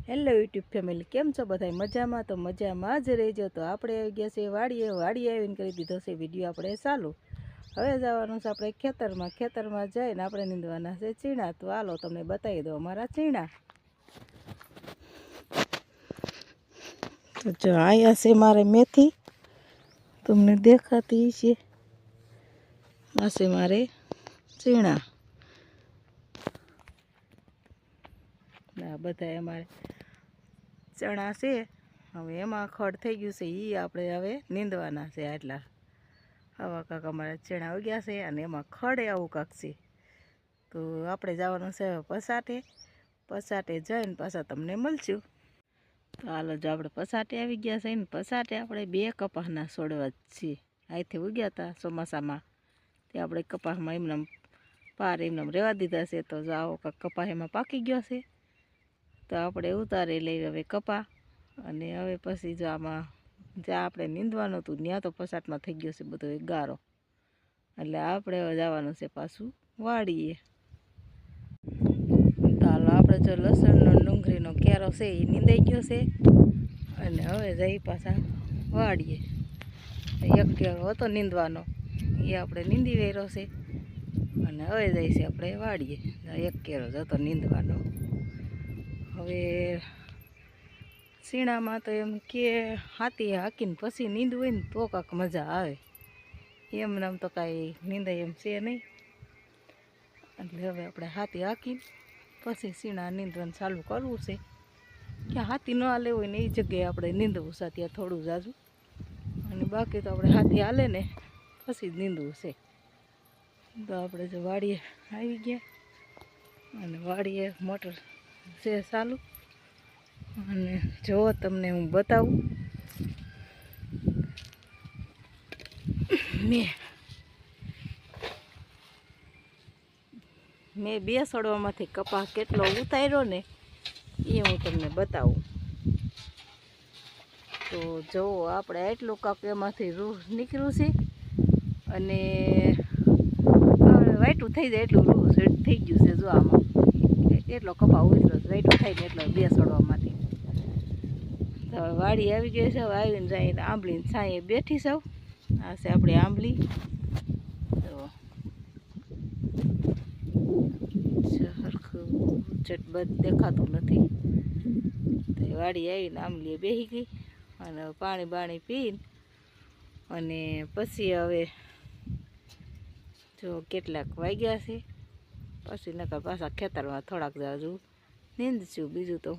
Hello YouTube family, કેમ છો બધા? મજામાં? તો મજામાં જ રહેજો। તો આપણે આવી ગયા છે વાડીએ આવીને કરી દીધો છે વિડીયો આપણે ચાલુ। હવે જવાનું છે આપણે ખેતરમાં જઈને આપણે નીંદવાના છે ચીણા। તો હાલો તમને બતાવી દો અમારા ચીણા। તો જો અહીંયા છે મારે મેથી, તમને દેખાતી છે। આ છે મારે ચીણા, આ બધા અમારે ચણા છે। હવે એમાં ખડ થઈ ગયું છે, એ આપણે હવે નીંદવાના છે। આટલા આવા કાંક અમારા ચણા ઉગ્યા છે અને એમાં ખડે આવું કાંક છે। તો આપણે જવાનું છે પસાટે જઈને પાછા તમને મળશું। તો હાલો, જો આપણે પસાટે આવી ગયા છે ને પસાટે આપણે 2 કપાસના છોડવા જ છીએ। અહીંથી ઉગ્યા હતા ચોમાસામાં, તે આપણે કપાસમાં એમને પાર એમને રહેવા દીધા છે। તો જો આવો કાંક કપાસ એમાં પાકી ગયો છે। તો આપણે ઉતારી લઈ હવે કપા, અને હવે પછી જો આમાં જ્યાં આપણે નીંદવાનું હતું ત્યાં તો પસાટમાં થઈ ગયો છે બધો ગારો, એટલે આપણે હવે જવાનું છે પાછું વાડીએ। તો હાલો, આપણે જો લસણનો ડુંગળીનો ક્યારો છે એ નીંદાઈ ગયો છે, અને હવે જઈ પાછા વાડીએ। એક ક્યારો હતો નીંદવાનો, એ આપણે નીંદી વેર્યો છે, અને હવે જઈશે આપણે વાડીએ। એક કેરો જ હતો નીંદવાનો। હવે શીણામાં તો એમ કે હાથી હાકીને પછી નીંદવું હોય ને તો કાંક મજા આવે, એમ નામ તો કાંઈ નીંદાય એમ છે નહીં। એટલે હવે આપણે હાથી હાકીને પછી શીણા નીંદવાનું ચાલુ કરવું છે। ક્યાં હાથી ન હાલે હોય ને એ જગ્યાએ આપણે નીંદવું છે ત્યાં થોડું જાજુ, અને બાકી તો આપણે હાથી હાલે ને પછી જ નીંદવું છે। તો આપણે જો વાડીએ આવી ગયા, અને વાડીએ મોટર છે ચાલુ, અને જો તમને હું બતાવું, મેં 2 છોડવામાંથી કપાસ કેટલો ઉતાર્યો ને એ હું તમને બતાવું। તો જો આપણે એટલું કાંક એમાંથી રૂ નીકળ્યું છે, અને વાઈટું થઈ જાય એટલું રૂ સેટ થઈ ગયું છે। જો આમાં એટલો કપા ઉતરો વાઈટું થાય ને એટલો 2 છોડવામાંથી। તો હવે વાડી આવી ગઈ છે। હવે આવીને જઈને આંબલીને છાંયે બેઠી સૌ। આ છે આપણી આંબલી, તો સરખું ચટબટ દેખાતું નથી। તો વાડી આવીને આંબલીએ બેસી ગઈ, અને પાણી બાણી પીને અને પછી હવે જો કેટલાક વાગ્યા છે, પછી નકર પાછા ખેતરમાં થોડાક જાજુ નીંદશું। બીજું તો